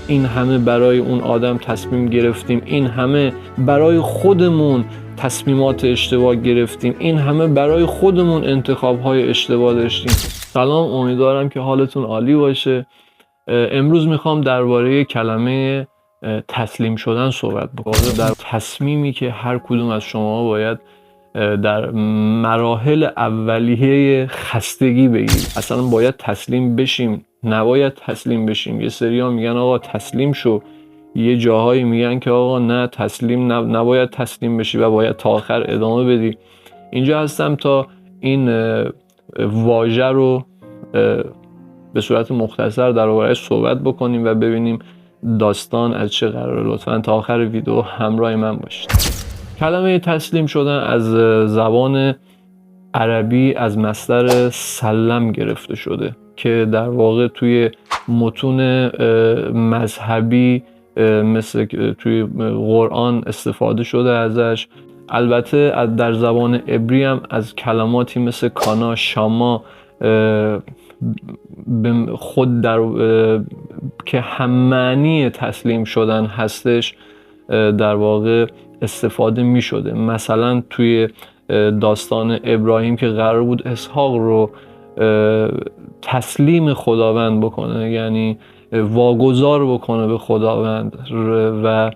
این همه برای اون آدم تصمیم گرفتیم، این همه برای خودمون تصمیمات اشتباه گرفتیم، این همه برای خودمون انتخاب‌های اشتباه داشتیم. سلام، امیدوارم که حالتون عالی باشه. امروز میخوام درباره کلمه تسلیم شدن صحبت بکنم. در تصمیمی که هر کدوم از شما باید در مراحل اولیه خستگی بگیریم. اصلا باید تسلیم بشیم، نباید تسلیم بشیم. یه سری‌ها میگن آقا تسلیم شو، یه جاهایی میگن که آقا نه تسلیم نباید تسلیم بشی و باید تا آخر ادامه بدی. اینجا هستم تا این واژه رو به صورت مختصر درباره‌اش صحبت بکنیم و ببینیم داستان از چه قراره. لطفاً تا آخر ویدیو همراه من باشید. کلمه تسلیم شدن از زبان عربی از مصدر سلم گرفته شده که در واقع توی متون مذهبی مثل توی قرآن استفاده شده ازش. البته در زبان عبری هم از کلماتی مثل کانا، شاما خود که هم معنی تسلیم شدن هستش در واقع استفاده می شده. مثلا توی داستان ابراهیم که قرار بود اسحاق رو تسلیم خداوند بکنه، یعنی واگذار بکنه به خداوند، و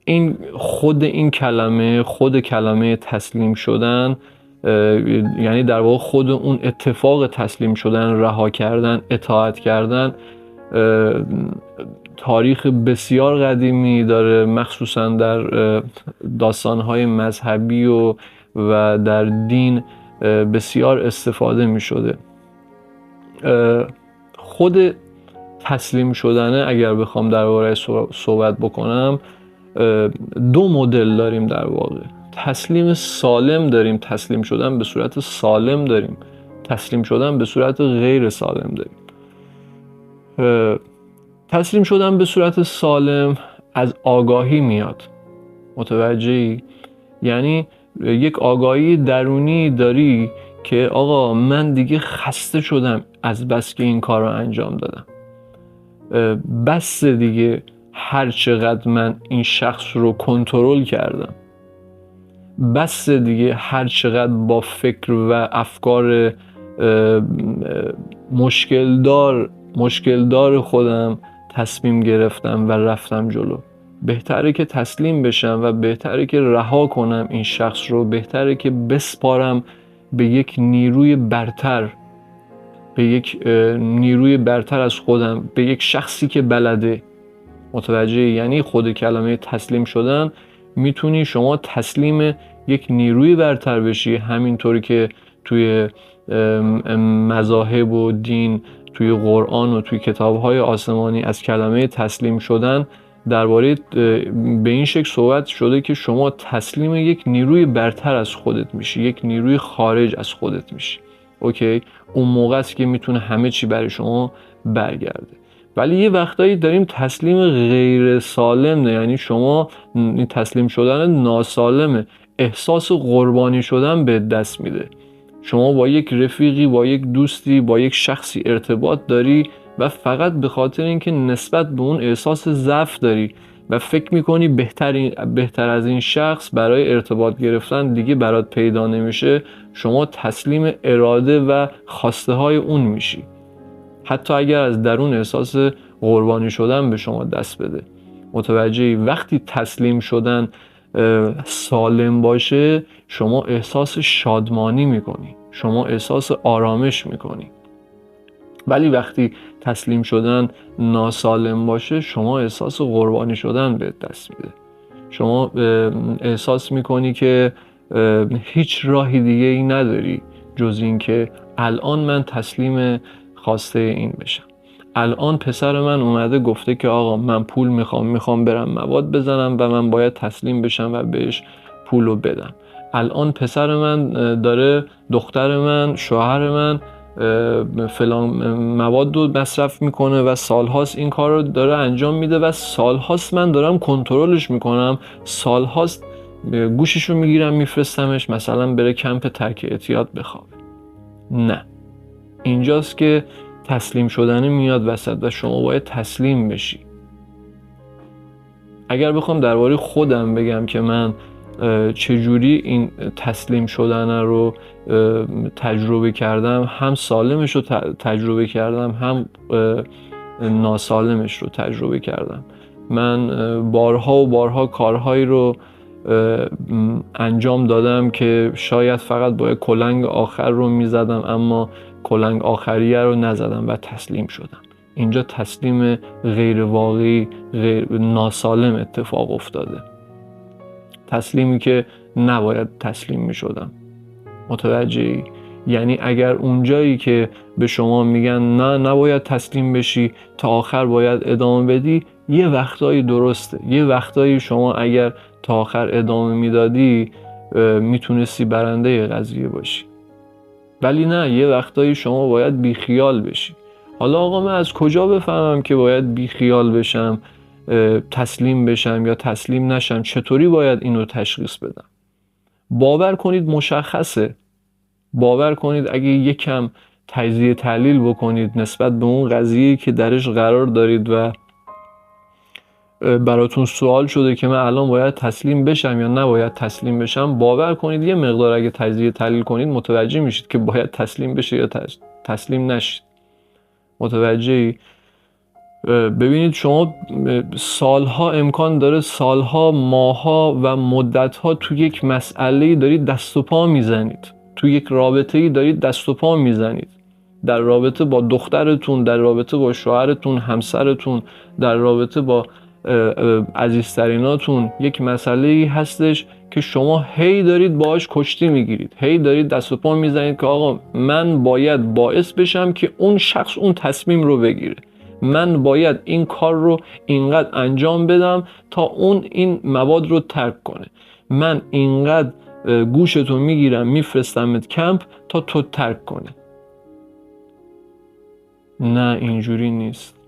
این خود کلمه تسلیم شدن یعنی در واقع خود اون اتفاق تسلیم شدن، رها کردن، اطاعت کردن تاریخ بسیار قدیمی داره، مخصوصا در داستان‌های مذهبی و در دین بسیار استفاده می شده. خود تسلیم شدنه اگر بخوام درباره صحبت بکنم، دو مدل داریم در واقع. تسلیم سالم داریم، تسلیم شدن به صورت سالم داریم، تسلیم شدن به صورت غیر سالم داریم. تسلیم شدن به صورت سالم از آگاهی میاد. متوجهی؟ یعنی یک آگاهی درونی داری که آقا من دیگه خسته شدم از بس که این کار رو انجام دادم، بس دیگه هر چقدر من این شخص رو کنترل کردم، بس دیگه هر چقدر با فکر و افکار مشکلدار خودم تصمیم گرفتم و رفتم جلو. بهتره که تسلیم بشم و بهتره که رها کنم این شخص رو، بهتره که بسپارم به یک نیروی برتر، به یک نیروی برتر از خودم، به یک شخصی که بلده. متوجه؟ یعنی خود کلمه تسلیم شدن میتونی شما تسلیم یک نیروی برتر بشی، همینطوری که توی مذاهب و دین، توی قرآن و توی کتاب‌های آسمانی از کلمه تسلیم شدن درباره به این شکل صحبت شده که شما تسلیم یک نیروی برتر از خودت میشی، یک نیروی خارج از خودت میشی. اوکی؟ اون موقع است که میتونه همه چی برای شما برگرده. ولی یه وقتایی داریم تسلیم غیر سالم، یعنی شما این تسلیم شدن ناسالمه، احساس قربانی شدن به دست میده. شما با یک رفیقی، با یک دوستی، با یک شخصی ارتباط داری و فقط به خاطر اینکه نسبت به اون احساس ضعف داری و فکر میکنی بهتر از این شخص برای ارتباط گرفتن دیگه برات پیدا نمیشه، شما تسلیم اراده و خواسته های اون میشی، حتی اگر از درون احساس قربانی شدن به شما دست بده. متوجهی؟ وقتی تسلیم شدن سالم باشه، شما احساس شادمانی میکنی، شما احساس آرامش میکنی. ولی وقتی تسلیم شدن ناسالم باشه، شما احساس قربانی شدن به دست میده. شما احساس میکنی که هیچ راهی دیگه ای نداری جز این که الان من تسلیم خواسته این بشم. الان پسر من اومده گفته که آقا من پول میخوام برم مواد بزنم و من باید تسلیم بشم و بهش پولو بدم. الان پسر من داره، دختر من، شوهر من فلان مواد رو مصرف میکنه و سالهاست این کار رو داره انجام میده و سالهاست من دارم کنترلش میکنم، سالهاست گوشش رو میگیرم میفرستمش مثلا بره کمپ ترک اعتیاد بخوابه. نه، اینجاست که تسلیم شدن میاد وسط و شما باید تسلیم بشی. اگر بخوام درباره خودم بگم که من چجوری این تسلیم شدن رو تجربه کردم، هم سالمش رو تجربه کردم، هم ناسالمش رو تجربه کردم. من بارها و بارها کارهایی رو انجام دادم که شاید فقط باید کلنگ آخر رو میزدم، اما کلنگ آخریه رو نزدم و تسلیم شدم. اینجا تسلیم غیر واقعی، ناسالم اتفاق افتاده. تسلیمی که نباید تسلیم می شدم. متوجهی؟ یعنی اگر اونجایی که به شما میگن نه نباید تسلیم بشی، تا آخر باید ادامه بدی، یه وقتایی درسته. یه وقتایی شما اگر تا آخر ادامه میدادی میتونستی برنده قضیه باشی. ولی نه، یه وقتایی شما باید بیخیال بشی. حالا آقا من از کجا بفهمم که باید بیخیال بشم، تسلیم بشم یا تسلیم نشم؟ چطوری باید اینو تشخیص بدم؟ باور کنید مشخصه. باور کنید اگه یکم تجزیه تحلیل بکنید نسبت به اون قضیه‌ای که درش قرار دارید و براتون سوال شده که من الان باید تسلیم بشم یا نباید تسلیم بشم، باور کنید یه مقدار اگه تجزیه تحلیل کنید متوجه میشید که باید تسلیم بشه یا تسلیم نشید. متوجهی؟ ببینید شما سالها امکان داره، سالها، ماها و مدتها تو یک مسئله‌ای دارید دست و پا میزنید، تو یک رابطه‌ای دارید دست و پا میزنید، در رابطه با دخترتون، در رابطه با شوهرتون، همسرتون، در رابطه با عزیزتریناتون. یک مسئله‌ای هستش که شما هی دارید باهاش کشتی میگیرید، هی دارید دست و پا میزنید که آقا من باید باعث بشم که اون شخص اون تصمیم رو بگیره، من باید این کار رو اینقدر انجام بدم تا اون این مواد رو ترک کنه، من اینقدر گوشتو میگیرم میفرستمت کمپ تا تو ترک کنه. نه اینجوری نیست،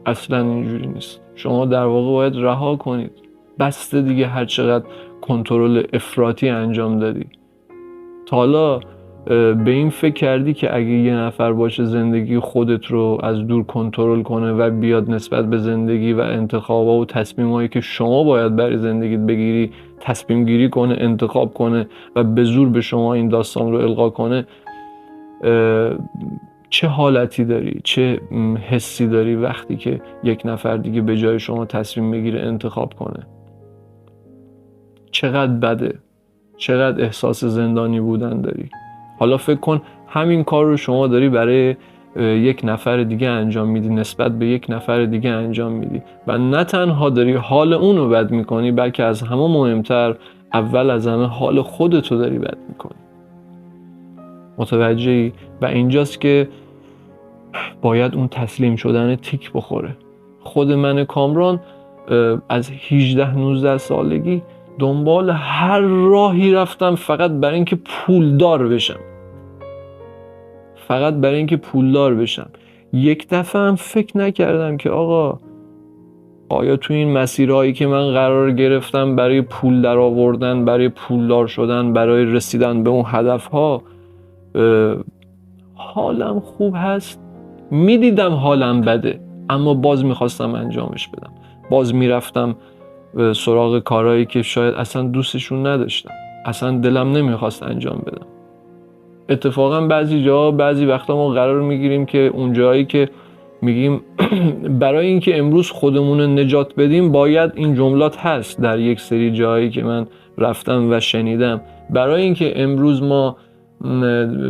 اصلا اینجوری نیست. شما در واقع باید رها کنید. بسته دیگه، هر چقدر کنترل افراطی انجام دادی. تا حالا به این فکر کردی که اگه یه نفر باشه زندگی خودت رو از دور کنترل کنه و بیاد نسبت به زندگی و انتخابا و تصمیمایی که شما باید برای زندگیت بگیری تصمیم گیری کنه، انتخاب کنه و به زور به شما این داستان رو القا کنه، چه حالتی داری، چه حسی داری وقتی که یک نفر دیگه به جای شما تصمیم بگیره، انتخاب کنه؟ چقدر بده، چقدر احساس زندانی بودن داری. حالا فکر کن همین کار رو شما داری برای یک نفر دیگه انجام میدی، نسبت به یک نفر دیگه انجام میدی و نه تنها داری حال اون رو بد میکنی، بلکه از همه مهمتر اول از همه حال خودتو داری بد میکنی. متوجهی؟ و اینجاست که باید اون تسلیم شدن تیک بخوره. خود من کامران از 18-19 سالگی دنبال هر راهی رفتم فقط برای اینکه پولدار بشم، فقط برای اینکه پولدار بشم. یک دفعه هم فکر نکردم که آیا تو این مسیرهایی که من قرار گرفتم برای پول در آوردن، برای پولدار شدن، برای رسیدن به اون هدفها، حالم خوب هست؟ میدیدم حالم بده، اما باز میخواستم انجامش بدم، باز میرفتم سراغ کارهایی که شاید اصلا دوستشون نداشتم، اصلا دلم نمیخواست انجام بدم. اتفاقا بعضی وقتا ما قرار میگیریم که اون جایی که میگیم برای اینکه امروز خودمون رو نجات بدیم باید این جملات هست در یک سری جایی که من رفتم و شنیدم، برای اینکه امروز ما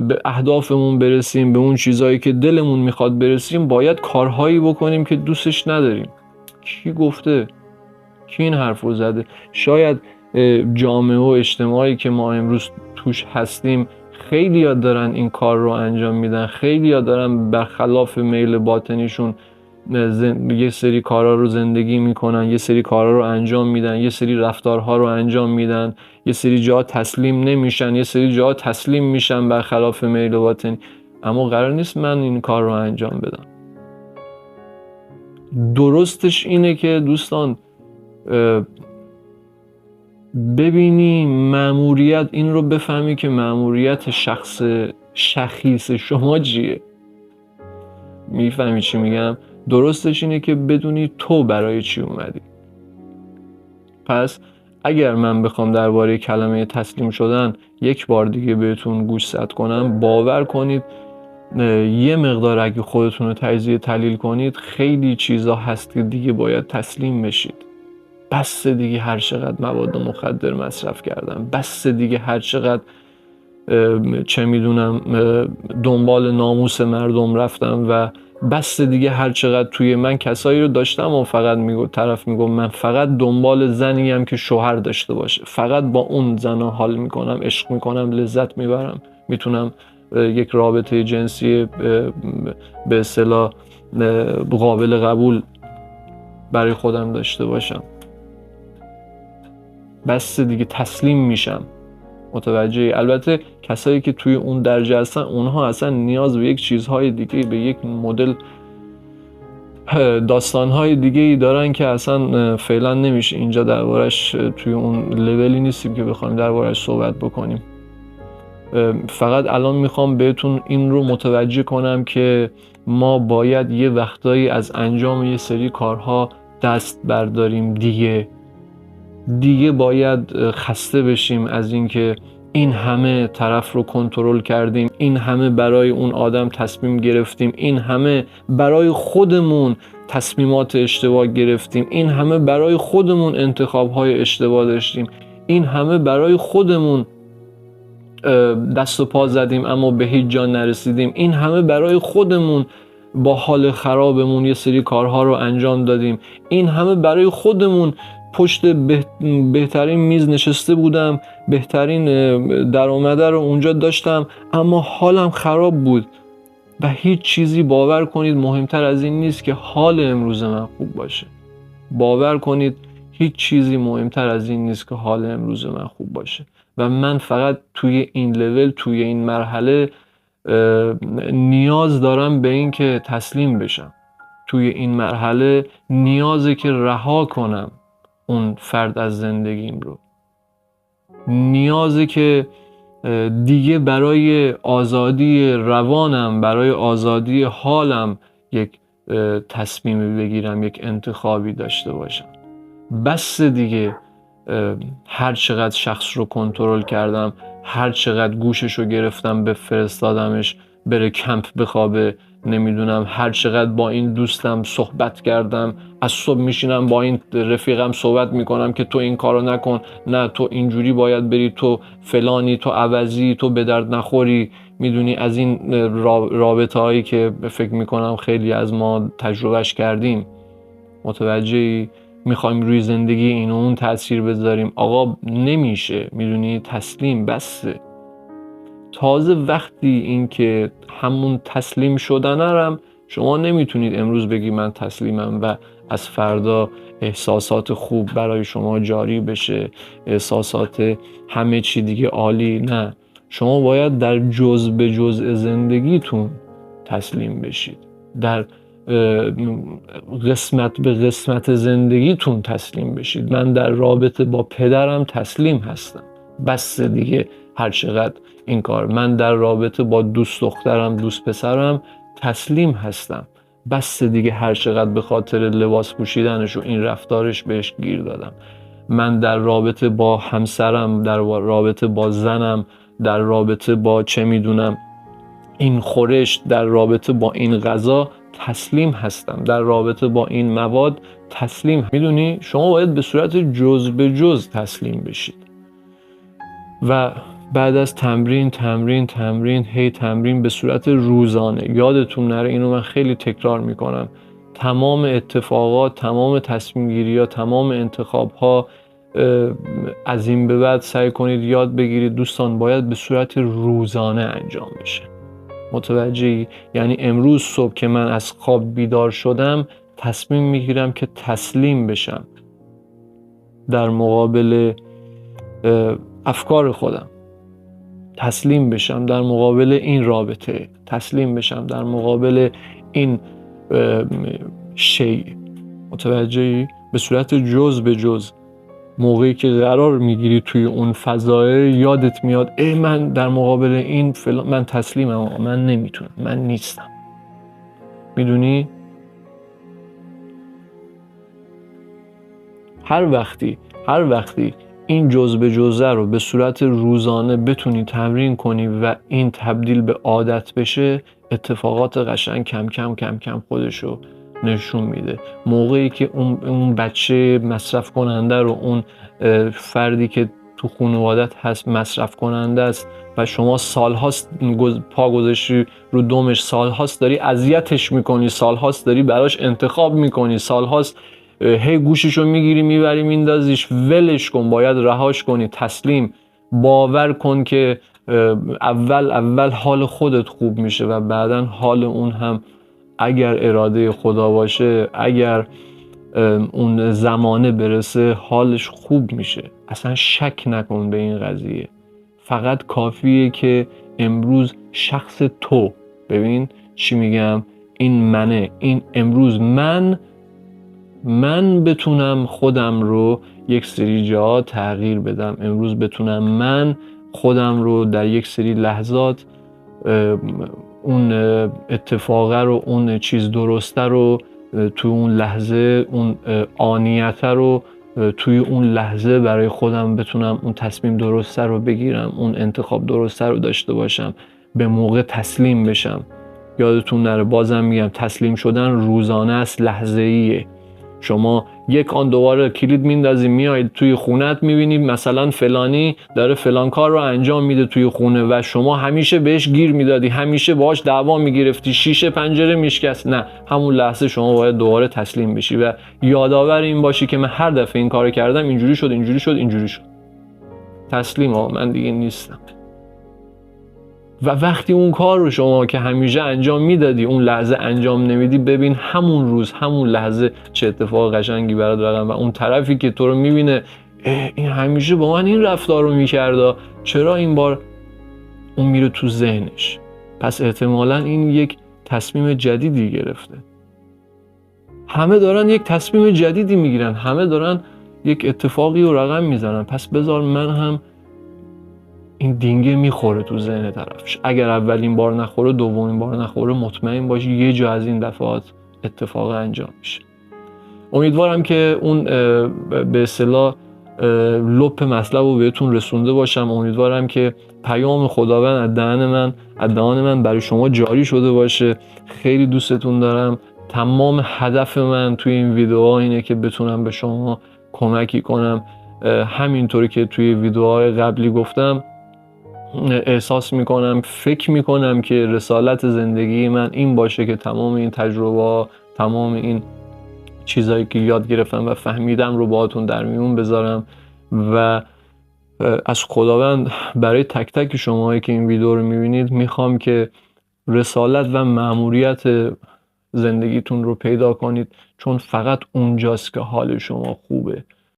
به اهدافمون برسیم، به اون چیزایی که دلمون میخواد برسیم، باید کارهایی بکنیم که دوستش نداریم. کی گفته؟ کی این حرف رو زده؟ شاید جامعه و اجتماعی که ما امروز توش هستیم خیلی ها دارن این کار رو انجام میدن، خیلی ها دارن برخلاف میل باطنیشون یه سری کارها رو زندگی میکنن، یه سری کارها رو انجام میدن، یه سری رفتارها رو انجام میدن، یه سری جا تسلیم نمیشن، یه سری جا تسلیم میشن برخلاف میل باطنی. اما قرار نیست من این کار رو انجام بدم. درستش اینه که دوستان ببینی مأموریت، این رو بفهمی که مأموریت شخصیس شما چیه. میفهمی چی میگم؟ درستش اینه که بدونی تو برای چی اومدی. پس اگر من بخوام درباره کلمه تسلیم شدن یک بار دیگه بهتون گوشزد کنم، باور کنید یه مقدار اگه خودتون رو تجزیه تحلیل کنید، خیلی چیزا هست که دیگه باید تسلیم بشید. بس دیگه هر چقدر مواد مخدر مصرف کردم، بس دیگه هر چقدر چه میدونم دنبال ناموس مردم رفتم و بس دیگه هر چقدر توی من کسایی رو داشتم و فقط طرف میگم من فقط دنبال زنیم که شوهر داشته باشه، فقط با اون زنا حال میکنم، عشق میکنم، لذت میبرم، میتونم یک رابطه جنسی به اصطلاح قابل قبول برای خودم داشته باشم. بس دیگه تسلیم میشم. متوجه؟ البته کسایی که توی اون درجه هستن اونها اصلا نیاز به یک چیزهای دیگه، به یک مدل داستانهای دیگه ای دارن که اصلا فعلا نمیشه اینجا دربارش، توی اون لولی نیستیم که بخوایم دربارش صحبت بکنیم. فقط الان میخوام بهتون این رو متوجه کنم که ما باید یه وقتایی از انجام یه سری کارها دست برداریم دیگه باید خسته بشیم از اینکه این همه طرف رو کنترل کردیم، این همه برای اون آدم تصمیم گرفتیم، این همه برای خودمون تصمیمات اشتباه گرفتیم، این همه برای خودمون انتخاب‌های اشتباه داشتیم، این همه برای خودمون دست و پا زدیم اما به هیچ جا نرسیدیم، این همه برای خودمون با حال خرابمون یه سری کارها رو انجام دادیم، این همه برای خودمون پشت بهترین میز نشسته بودم، بهترین درآمده رو اونجا داشتم اما حالم خراب بود. و هیچ چیزی باور کنید مهمتر از این نیست که حال امروز من خوب باشه. باور کنید هیچ چیزی مهمتر از این نیست که حال امروز من خوب باشه. و من فقط توی این لول، توی این مرحله نیاز دارم به این که تسلیم بشم. توی این مرحله نیازه که رها کنم اون فرد از زندگیم رو. نیازه که دیگه برای آزادی روانم، برای آزادی حالم یک تصمیمی بگیرم، یک انتخابی داشته باشم. بس دیگه هر چقدر شخص رو کنترل کردم، هر چقدر گوشش رو گرفتم بفرستادمش بره کمپ بخوابه، نمیدونم هر چقدر با این دوستم صحبت کردم، از صبح میشینم با این رفیقم صحبت میکنم که تو این کارو نکن، نه تو اینجوری باید بری، تو فلانی، تو عوضی، تو به درد نخوری. میدونی از این رابطه هایی که فکر میکنم خیلی از ما تجربهش کردیم. متوجهی؟ میخوایم روی زندگی این و اون تأثیر بذاریم. آقا نمیشه. میدونی تسلیم بسه. تازه وقتی این که همون تسلیم شدن رم شما نمیتونید امروز بگی من تسلیمم و از فردا احساسات خوب برای شما جاری بشه، احساسات همه چی دیگه عالی. نه، شما باید در جزء به جزء زندگیتون تسلیم بشید، در قسمت به قسمت زندگیتون تسلیم بشید. من در رابطه با پدرم تسلیم هستم، بس دیگه هر چقدر این کار. من در رابطه با دوست دخترم، دوست پسرم تسلیم هستم، بس دیگه هر چقدر به خاطر لباس پوشیدنش و این رفتارش بهش گیر دادم. من در رابطه با همسرم، در رابطه با زنم، در رابطه با چه میدونم این خورش، در رابطه با این غذا تسلیم هستم، در رابطه با این مواد تسلیم. میدونی شما باید به صورت جزء به جزء تسلیم بشید و بعد از تمرین هی تمرین به صورت روزانه. یادتون نره، اینو من خیلی تکرار میکنم، تمام اتفاقات، تمام تصمیم گیری ها، تمام انتخاب ها از این به بعد سعی کنید یاد بگیرید دوستان باید به صورت روزانه انجام بشه. متوجهی؟ یعنی امروز صبح که من از خواب بیدار شدم تصمیم میگیرم که تسلیم بشم در مقابل افکار خودم، تسلیم بشم در مقابل این رابطه، تسلیم بشم در مقابل این شیء. متوجهی؟ به صورت جزء به جزء. موقعی که قرار میگیری توی اون فضای یادت میاد من در مقابل این من تسلیمم، من نمیتونم، من نیستم. میدونی؟ هر وقتی این جزء به جزء رو به صورت روزانه بتونی تمرین کنی و این تبدیل به عادت بشه، اتفاقات قشنگ کم کم خودشو نشون میده. موقعی که اون بچه مصرف کننده رو، اون فردی که تو خانوادت هست مصرف کننده است و شما سالهاست پا گذاشتی رو دمش، سالهاست داری اذیتش میکنی، سالهاست داری براش انتخاب میکنی، سالهاست هی گوششو میگیری میبری میندازیش، ولش کن، باید رهاش کنی، تسلیم. باور کن که اول حال خودت خوب میشه و بعدا حال اون هم، اگر اراده خدا باشه، اگر اون زمانه برسه، حالش خوب میشه. اصلا شک نکن به این قضیه. فقط کافیه که امروز شخص تو، ببین چی میگم، این منه، این امروز من بتونم خودم رو یک سری جا تغییر بدم، امروز بتونم من خودم رو در یک سری لحظات اون اتفاقه رو، اون چیز درسته رو توی اون لحظه، اون آنیته رو توی اون لحظه برای خودم بتونم اون تصمیم درسته رو بگیرم، اون انتخاب درسته رو داشته باشم، به موقع تسلیم بشم. یادتون نره، بازم میگم، تسلیم شدن روزانه است، لحظه ایه. شما یک آن دوباره کلید میندازی، میاید توی خونت میبینی مثلا فلانی داره فلان کار رو انجام میده توی خونه و شما همیشه بهش گیر میدادی، همیشه باهاش دعوا میگرفتی، شیشه پنجره میشکست. نه، همون لحظه شما باید دوباره تسلیم بشی و یادآور این باشی که من هر دفعه این کارو کردم اینجوری شد. تسلیم، من دیگه نیستم. و وقتی اون کار رو شما که همیشه انجام میدادی اون لحظه انجام نمیدی، ببین همون روز، همون لحظه چه اتفاق قشنگی برات رقم. و اون طرفی که تو رو میبینه، این همیشه با من این رفتار رو میکرده، چرا این بار، اون میره تو ذهنش، پس احتمالاً این یک تصمیم جدیدی گرفته. همه دارن یک تصمیم جدیدی میگیرن، همه دارن یک اتفاقی رو رقم میزنن، پس بذار من هم. این دینگه میخوره تو ذهن طرفش. اگر اولین بار نخوره، دومین بار نخوره، مطمئن باشی یه جا از این دفعات اتفاق انجام میشه. امیدوارم که اون به اصطلاح لپ مطلب رو بهتون رسونده باشم. امیدوارم که پیام خداوند از دهان من برای شما جاری شده باشه. خیلی دوستتون دارم. تمام هدف من توی این ویدیوها اینه که بتونم به شما کمکی کنم. همینطوری که توی ویدیوهای قبلی گفتم، احساس میکنم، فکر میکنم که رسالت زندگی من این باشه که تمام این تجربه، تمام این چیزایی که یاد گرفتم و فهمیدم رو باهاتون در میون بذارم. و از خداوند برای تک تک شماهایی که این ویدیو رو میبینید میخوام که رسالت و مأموریت زندگیتون رو پیدا کنید، چون فقط اونجاست که حال شما خوبه.